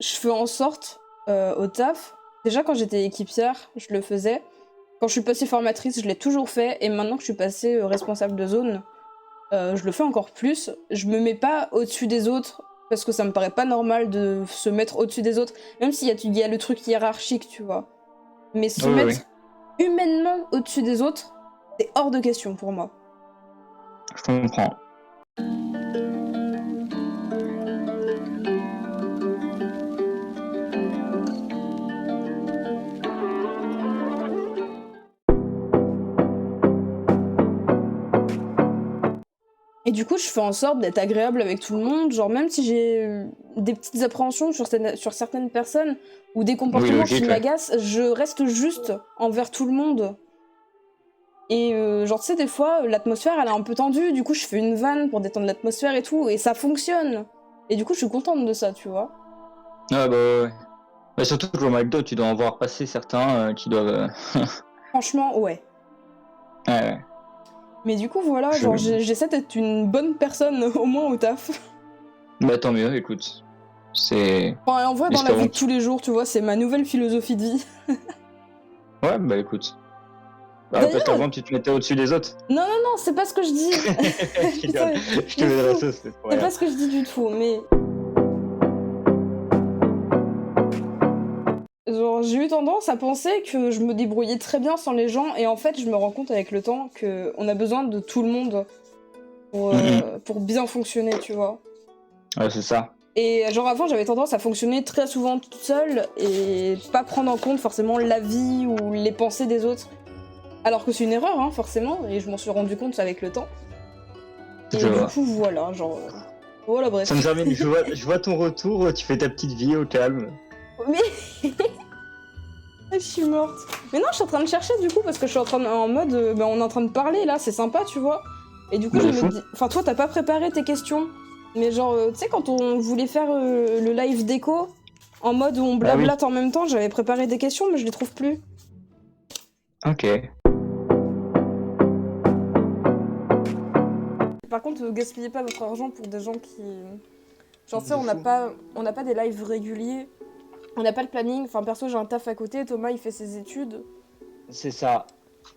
je fais en sorte au taf, déjà quand j'étais équipière, je le faisais. Quand je suis passée formatrice, je l'ai toujours fait. Et maintenant que je suis passée responsable de zone, je le fais encore plus. Je me mets pas au-dessus des autres parce que ça me paraît pas normal de se mettre au-dessus des autres, même s'il y a le truc hiérarchique, tu vois. Mais se Oui, mettre oui, humainement au-dessus des autres, c'est hors de question pour moi. je comprends. Et du coup, je fais en sorte d'être agréable avec tout le monde, genre même si j'ai des petites appréhensions sur certaines personnes ou des Oui, comportements qui logique, ouais. m'agacent, je reste juste envers tout le monde. Et genre tu sais, des fois, l'atmosphère elle est un peu tendue, du coup je fais une vanne pour détendre l'atmosphère et tout, et ça fonctionne. Et du coup je suis contente de ça, tu vois. Ah bah ouais. Bah, surtout que au McDo, tu dois en voir passer certains qui doivent. Franchement, ouais. Ouais, ouais. Mais du coup voilà, Je... genre j'essaie d'être une bonne personne au moins au taf. Bah tant mieux, écoute. C'est. Enfin, en vrai, dans la vie Espérons de que. tous les jours, tu vois, c'est ma nouvelle philosophie de vie. Ouais, bah écoute. Bah, parce D'ailleurs, qu'avant, tu te mettais au-dessus des autres. non, c'est pas ce que je dis. Je rigole. Putain, Je te il est mets de la fou. sauce, c'est pour C'est rien. pas ce que je dis du tout, mais... Genre, j'ai eu tendance à penser que je me débrouillais très bien sans les gens, et en fait, je me rends compte avec le temps qu'on a besoin de tout le monde pour bien fonctionner, tu vois. Ouais, c'est ça. Et genre avant, j'avais tendance à fonctionner très souvent toute seule et pas prendre en compte forcément l'avis ou les pensées des autres. Alors que c'est une erreur, hein, forcément, et je m'en suis rendu compte avec le temps. Je Et du vois. coup, voilà, genre... Voilà, Ça me bref. termine. Je vois ton retour, tu fais ta petite vie au calme. Mais... Je suis morte. Mais non, je suis en train de chercher du coup, parce que je suis en mode... bah, on est en train de parler, là, c'est sympa, tu vois. Et du coup, Bah, je de me fou. dis... Enfin, toi, t'as pas préparé tes questions. Mais genre, tu sais, quand on voulait faire le live déco, en mode où on Ah oui. blablate en même temps, j'avais préparé des questions, mais je les trouve plus. Ok. Par contre, gaspillez pas votre argent pour des gens qui... Genre, tu sais, De fou. on n'a pas des lives réguliers, on n'a pas le planning. Enfin, perso, j'ai un taf à côté, Thomas, il fait ses études. C'est ça.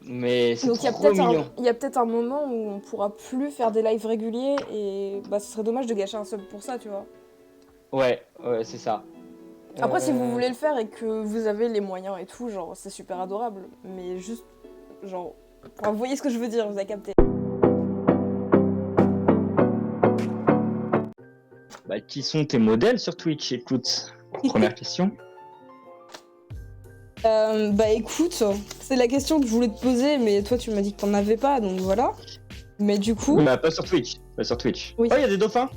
Mais c'est Donc, trop mignon. il y a peut-être un moment où on pourra plus faire des lives réguliers et bah, ce serait dommage de gâcher un sub pour ça, tu vois. Ouais, ouais, c'est ça. Après, si vous voulez le faire et que vous avez les moyens et tout, genre, c'est super adorable. Mais juste, genre... Enfin, vous voyez ce que je veux dire, vous avez capté. Bah, qui sont tes modèles sur Twitch? Écoute, première question. Bah écoute, c'est la question que je voulais te poser, mais toi tu m'as dit que t'en avais pas, donc voilà. Mais du coup... Bah, pas sur Twitch. Pas sur Twitch. Oui. Oh, il y a des dauphins.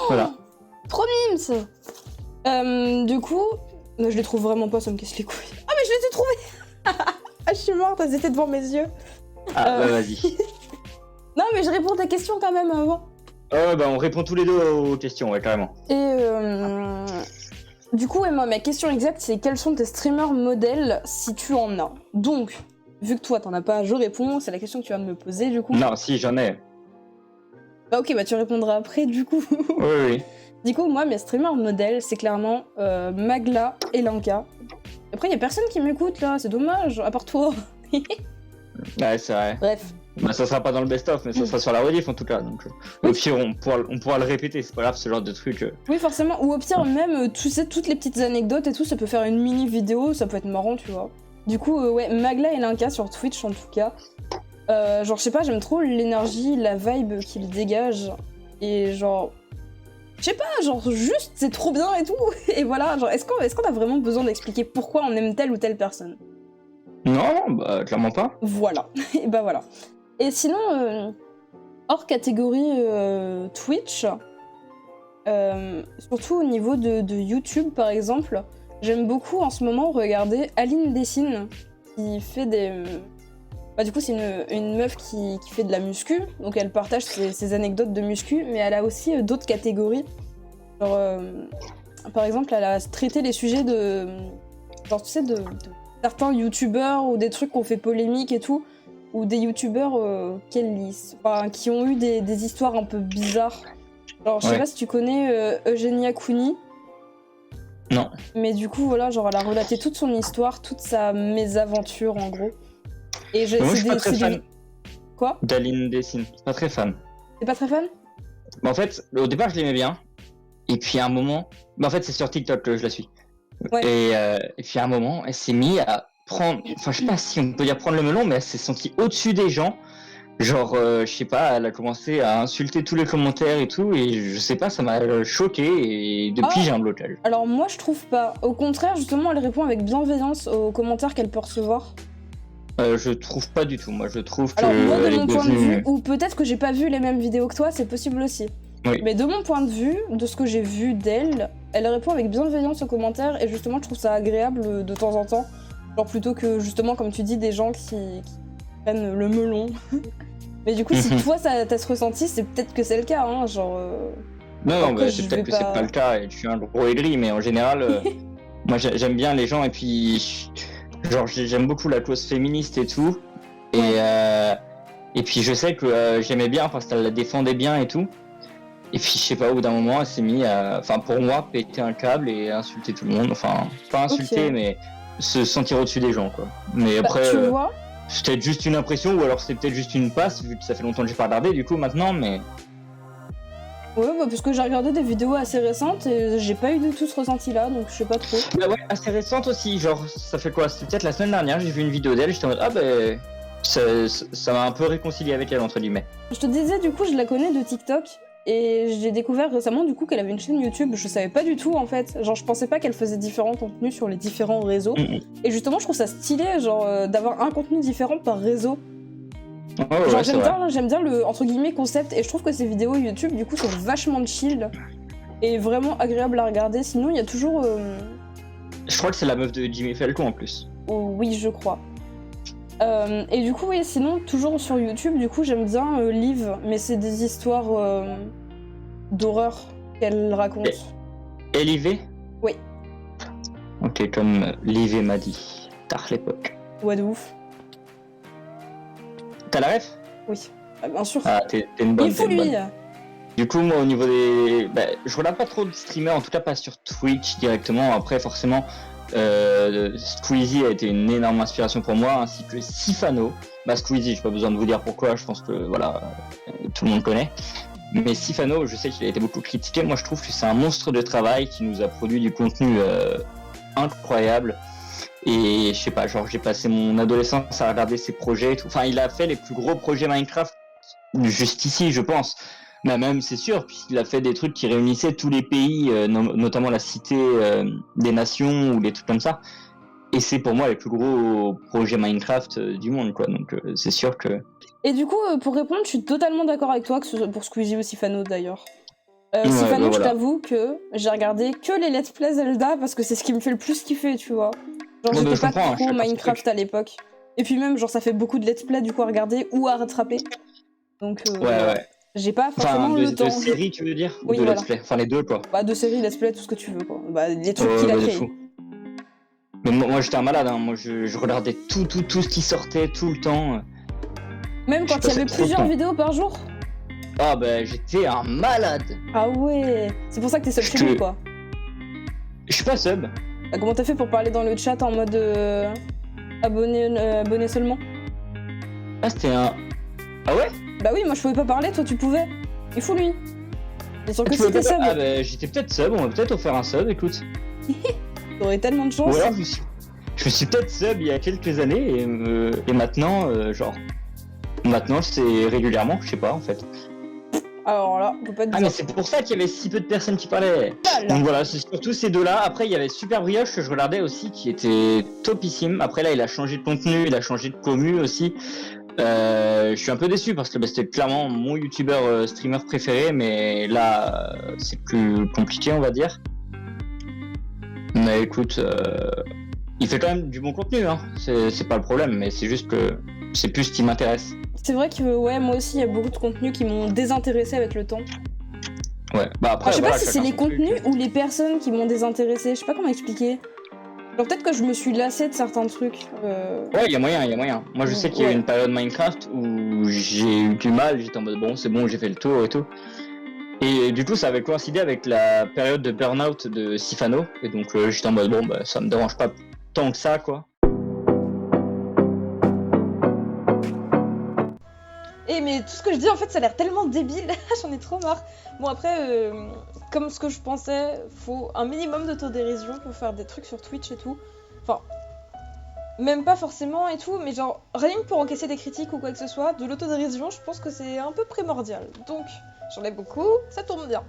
Voilà. Trop mimes. Du coup... Non, je les trouve vraiment pas, ça me casse les couilles. Ah mais je les ai trouvés. Ah je suis morte, elles étaient devant mes yeux. Ah, bah Euh, vas-y. Non mais je réponds à ta question quand même avant. Oh, bah on répond tous les deux aux questions, ouais, carrément. Et du coup, ouais, moi, ma question exacte, c'est quels sont tes streamers modèles si tu en as? Donc, vu que toi t'en as pas, je réponds, c'est la question que tu viens de me poser du coup. Non, si, j'en ai. Bah ok, bah tu répondras après du coup. Oui, oui. Du coup, moi, mes streamers modèles, c'est clairement Magla et Lanka. Après, y a personne qui m'écoute là, c'est dommage, à part toi. Ouais, c'est vrai. Bref. Bah, ça sera pas dans le best-of, mais ça sera sur la rediff en tout cas. Donc, Oui. au pire, on pourra le répéter, c'est pas grave, ce genre de truc. Oui, forcément. Ou au pire, même, tu sais, toutes les petites anecdotes et tout, ça peut faire une mini vidéo, ça peut être marrant, tu vois. Du coup, ouais, Magla et Lanka sur Twitch en tout cas. Genre, je sais pas, j'aime trop l'énergie, la vibe qu'ils dégagent. Et genre. Je sais pas, genre, juste, c'est trop bien et tout. Et voilà, genre, est-ce qu'on a vraiment besoin d'expliquer pourquoi on aime telle ou telle personne? Non, bah, clairement pas. Voilà. Et bah voilà. Et sinon, hors catégorie Twitch, surtout au niveau de YouTube par exemple, j'aime beaucoup en ce moment regarder Aline Dessine, qui fait des... Bah du coup c'est une meuf qui fait de la muscu, donc elle partage ses anecdotes de muscu, mais elle a aussi d'autres catégories. Genre, par exemple, elle a traité les sujets de... Genre tu sais, de certains youtubeurs ou des trucs qu'on fait polémique et tout, ou des youtubeurs qui ont eu des histoires un peu bizarres. Genre, je sais Ouais. pas si tu connais Eugenia Cooney. Non. Mais du coup, voilà, genre, elle a relaté toute son histoire, toute sa mésaventure, en gros. Et Mais moi, je suis pas très fan Quoi? d'Aline Dessine. Pas très fan. T'es pas très fan? Mais en fait, au départ, je l'aimais bien. Et puis à un moment, en fait, c'est sur TikTok que je la suis. Ouais. Et puis à un moment, elle s'est mise à prendre, enfin, je sais pas si on peut dire prendre le melon, mais elle s'est sentie au-dessus des gens. Genre, je sais pas, elle a commencé à insulter tous les commentaires et tout, et je sais pas, ça m'a choqué, et depuis, j'ai un blocage. Alors moi, je trouve pas. Au contraire, justement, elle répond avec bienveillance aux commentaires qu'elle peut recevoir. Je trouve pas du tout, moi, je trouve que. Alors moi, de elle mon est point de devenue- vue, ou peut-être que j'ai pas vu les mêmes vidéos que toi, c'est possible aussi. Oui. Mais de mon point de vue, de ce que j'ai vu d'elle, elle répond avec bienveillance aux commentaires, et justement, je trouve ça agréable de temps en temps. Genre plutôt que, justement, comme tu dis, des gens qui prennent le melon. Mais du coup, si toi, t'as ce ressenti, c'est peut-être que c'est le cas, hein, genre... Non, Après, bah, je c'est peut-être vais que c'est pas le cas, et je suis un gros aigri, mais en général, moi, j'aime bien les gens, et puis, genre, j'aime beaucoup la cause féministe et tout. Et puis, je sais que j'aimais bien parce qu'elle la défendait bien et tout. Et puis, je sais pas, au bout d'un moment, elle s'est mise à, enfin, pour moi, péter un câble et insulter tout le monde. Enfin, pas insulter, Ok. mais se sentir au-dessus des gens, quoi. Mais Bah, après, tu vois, c'est peut-être juste une impression, ou alors c'est peut-être juste une passe, vu que ça fait longtemps que j'ai pas regardé, du coup, maintenant, mais. ouais, bah, parce que j'ai regardé des vidéos assez récentes et j'ai pas eu du tout ce ressenti-là, donc je sais pas trop. Bah ouais, assez récente aussi, genre, ça fait quoi? C'était peut-être la semaine dernière, j'ai vu une vidéo d'elle, j'étais en mode, ah ben. Ça m'a un peu réconcilié avec elle, entre guillemets. Je te disais, du coup, je la connais de TikTok et j'ai découvert récemment, du coup, qu'elle avait une chaîne YouTube. Je savais pas du tout, en fait. Genre, je pensais pas qu'elle faisait différents contenus sur les différents réseaux. Et justement, je trouve ça stylé, genre, d'avoir un contenu différent par réseau. Ouais, Genre, ouais, c'est vrai. j'aime bien le, entre guillemets, concept, et je trouve que ces vidéos YouTube, du coup, sont vachement chill et vraiment agréable à regarder. Sinon, il y a toujours... Je crois que c'est la meuf de Jimmy Falcon en plus. Oh, oui, je crois. Et du coup, oui, sinon, toujours sur YouTube, du coup, j'aime bien Liv, mais c'est des histoires d'horreur qu'elle raconte. LIV? Oui. Ok, comme Liv m'a dit. Tard l'époque. Ouais, de ouf. T'as la ref? Oui, ah, bien sûr. Ah, t'es une bonne. Il faut t'es une lui. bonne. Du coup, moi, au niveau des. Bah, je regarde pas trop de streamers, en tout cas pas sur Twitch directement. Après, forcément, Squeezie a été une énorme inspiration pour moi, ainsi que Sifano. Bah, Squeezie, j'ai pas besoin de vous dire pourquoi, je pense que voilà, tout le monde connaît. Mais Sifano, je sais qu'il a été beaucoup critiqué. Moi, je trouve que c'est un monstre de travail qui nous a produit du contenu incroyable. Et je sais pas, genre, j'ai passé mon adolescence à regarder ses projets et tout. Enfin, il a fait les plus gros projets Minecraft juste ici, je pense. Mais même, c'est sûr, puisqu'il a fait des trucs qui réunissaient tous les pays, notamment la Cité des Nations ou des trucs comme ça. Et c'est pour moi les plus gros projets Minecraft du monde, quoi. Donc c'est sûr que. Et du coup, pour répondre, je suis totalement d'accord avec toi, que ce soit pour Squeezie ou Sifano d'ailleurs. Ouais, Sifano, bah, je voilà. t'avoue que j'ai regardé que les Let's Play Zelda parce que c'est ce qui me fait le plus kiffer, tu vois. Genre, Ouais, j'étais je pas comprends, trop chacun son Minecraft truc. à l'époque. Et puis même, genre, ça fait beaucoup de Let's Play du coup à regarder ou à rattraper. Donc voilà. Ouais. J'ai pas Enfin, forcément le de temps. séries, tu veux dire? Ou Oui, de voilà. let's play? Enfin, les deux, quoi. Bah, de séries, Let's Play, tout ce que tu veux, quoi. Bah, les trucs qu'il a Bah, de créés. fou. Mais moi j'étais un malade, hein. Moi, je regardais tout ce qui sortait, tout le temps. Même quand il y avait passais trop de plusieurs temps. vidéos par jour. Ah, bah, j'étais un malade. Ah ouais. C'est pour ça que t'es seul Je chez te- lui, quoi. Je suis pas sub. Bah, comment t'as fait pour parler dans le chat en mode abonné seulement? Ah, c'était un. Ah ouais? Bah oui, moi je pouvais pas parler, toi tu pouvais. Il faut lui. Bien sûr que Tu si pouvais t'es pas- sub, Ah, bah, j'étais peut-être sub, on va peut-être offrir un sub, écoute. t'aurais tellement de Ou chance. alors, je me suis peut-être sub il y a quelques années, et maintenant, genre. Maintenant, c'est régulièrement, je sais pas, en fait. Alors là, on peut pas te Ah, dire. mais c'est pour ça qu'il y avait si peu de personnes qui parlaient. Là, là. Donc voilà, c'est surtout ces deux-là. Après, il y avait Super Brioche que je regardais aussi, qui était topissime. Après, là, il a changé de contenu, il a changé de commu aussi. Je suis un peu déçu parce que bah, c'était clairement mon youtubeur streamer préféré, mais là, c'est plus compliqué, on va dire. Mais écoute, il fait quand même du bon contenu, hein. C'est pas le problème, mais c'est juste que c'est plus ce qui m'intéresse. C'est vrai que ouais, moi aussi, il y a beaucoup de contenus qui m'ont désintéressé avec le temps. Ouais, bah après, Enfin, je sais voilà, pas si c'est chacun les son truc. contenus ou les personnes qui m'ont désintéressé. Je sais pas comment expliquer. Genre peut-être que je me suis lassée de certains trucs. Ouais, il y a moyen. Moi, je sais qu'il y a eu Ouais. une période Minecraft où j'ai eu du mal, j'étais en mode bon, c'est bon, j'ai fait le tour et tout. Et du coup, ça avait coïncidé avec la période de burn-out de Sifano. Et donc, j'étais en mode, bon, bah, ça me dérange pas tant que ça, quoi. Et mais tout ce que je dis en fait ça a l'air tellement débile, j'en ai trop marre. Bon après, comme ce que je pensais, faut un minimum d'autodérision pour faire des trucs sur Twitch et tout. Enfin, même pas forcément et tout, mais genre rien que pour encaisser des critiques ou quoi que ce soit, de l'autodérision je pense que c'est un peu primordial. Donc j'en ai beaucoup, ça tombe bien.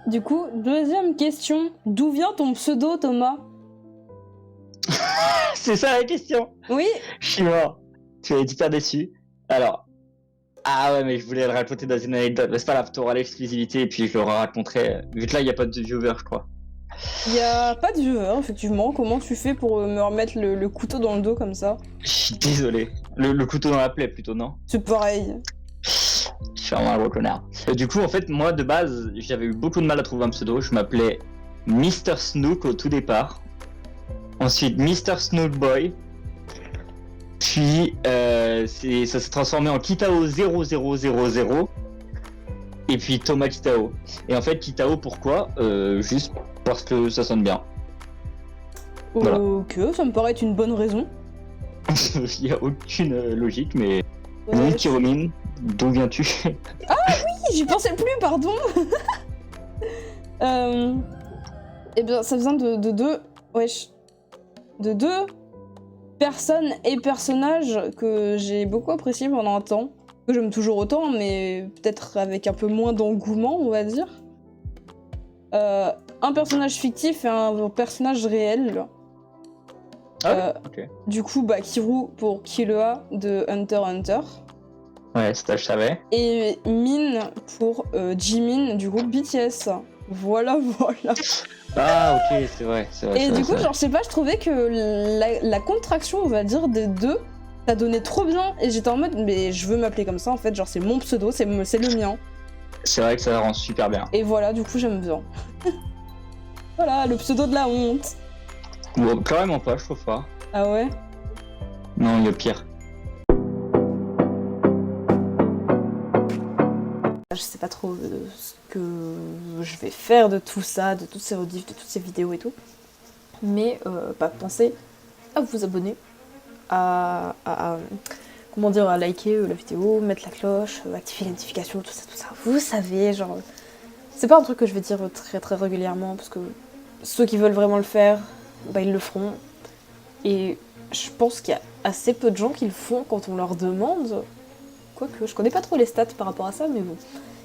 Du coup, deuxième question, d'où vient ton pseudo, Thomas? C'est ça la question. Oui. Je suis mort. Tu es hyper déçu. Alors. Ah ouais, mais je voulais le raconter dans une anecdote. Mais c'est pas grave, t'auras l'exclusivité et puis je le raconterai. Vu que là, il n'y a pas de viewer, je crois. Il y a pas de viewer, effectivement. Comment tu fais pour me remettre le couteau dans le dos comme ça? Je suis désolé. Le couteau dans la plaie plutôt, non? C'est pareil. Je suis vraiment un gros connard. Du coup, en fait, moi, de base, j'avais eu beaucoup de mal à trouver un pseudo. Je m'appelais Mr. Snook au tout départ. Ensuite, Mr. Snook Boy. Puis, ça s'est transformé en Kitao 0000. Et puis Thomas Kitao. Et en fait, Kitao, pourquoi juste parce que ça sonne bien. Voilà. Ok, ça me paraît être une bonne raison. Il n'y a aucune logique, mais... Ouais, Mon Kiromine, d'où viens-tu? j'y pensais plus, pardon. Eh bien, ça vient de deux... Wesh. De deux personnes et personnages que j'ai beaucoup appréciés pendant un temps. Que j'aime toujours autant, mais peut-être avec un peu moins d'engouement, on va dire. Un personnage fictif et un personnage réel. Ah ouais, ok. Du coup, bah, Kiru pour Killua de Hunter x Hunter. Ouais, ça je savais. Et Min pour Jimin du groupe BTS. Voilà, voilà. Ah ok, c'est vrai, c'est vrai. Et c'est du vrai, coup, genre, je sais pas, je trouvais que la contraction, on va dire, des deux, ça donnait trop bien. Et j'étais en mode, mais je veux m'appeler comme ça, en fait, genre, c'est mon pseudo, c'est le mien. c'est vrai que ça rend super bien. Et voilà, du coup, j'aime bien. Voilà, le pseudo de la honte. Bon, carrément pas, je trouve pas. Ah ouais? Non, il y a pire. Je sais pas trop ce que je vais faire de tout ça, de toutes ces rediffs, de toutes ces vidéos et tout. Mais pensez à vous abonner, à comment dire, à liker la vidéo, mettre la cloche, activer les notifications, tout ça. Vous savez, genre, c'est pas un truc que je vais dire très très régulièrement parce que ceux qui veulent vraiment le faire, bah ils le feront. Et je pense qu'il y a assez peu de gens qui le font quand on leur demande. Quoique, je connais pas trop les stats par rapport à ça, mais bon.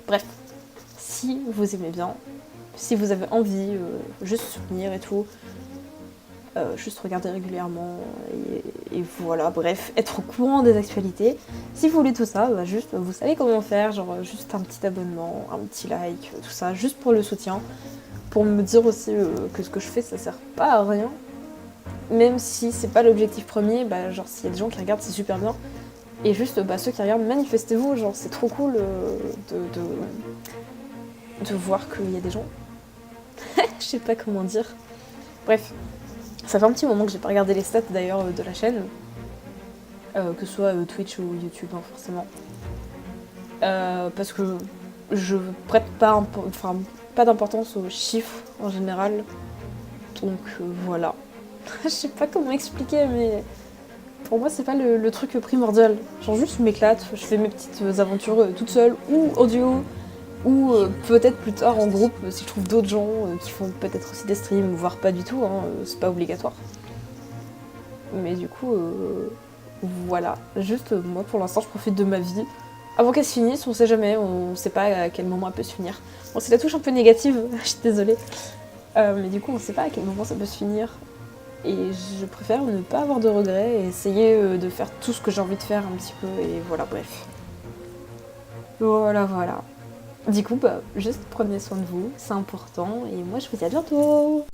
Bref, si vous aimez bien, si vous avez envie, juste soutenir et tout, juste regarder régulièrement, et voilà, bref, être au courant des actualités. Si vous voulez tout ça, bah juste, vous savez comment faire, genre juste un petit abonnement, un petit like, tout ça, juste pour le soutien, pour me dire aussi que ce que je fais, ça sert pas à rien. Même si c'est pas l'objectif premier, bah genre s'il y a des gens qui regardent, c'est super bien. Et juste, bah, ceux qui regardent, manifestez-vous, genre c'est trop cool de voir qu'il y a des gens. Je sais pas comment dire. Bref, ça fait un petit moment que j'ai pas regardé les stats d'ailleurs de la chaîne, que ce soit Twitch ou YouTube, hein, forcément. Parce que je prête pas, pas d'importance aux chiffres en général. Donc voilà. Je sais pas comment expliquer, mais pour moi c'est pas le truc primordial. Genre juste je m'éclate, je fais mes petites aventures toute seule ou en duo, ou peut-être plus tard en groupe si je trouve d'autres gens qui font peut-être aussi des streams, voire pas du tout, hein, c'est pas obligatoire. Mais du coup, voilà. Juste moi pour l'instant je profite de ma vie. Avant qu'elle se finisse, on sait jamais, on sait pas à quel moment elle peut se finir. Bon, c'est la touche un peu négative, je suis désolée. Mais du coup on sait pas à quel moment ça peut se finir. Et je préfère ne pas avoir de regrets et essayer de faire tout ce que j'ai envie de faire un petit peu, et voilà, bref. Voilà. Du coup, bah, juste prenez soin de vous, c'est important, et moi je vous dis à bientôt.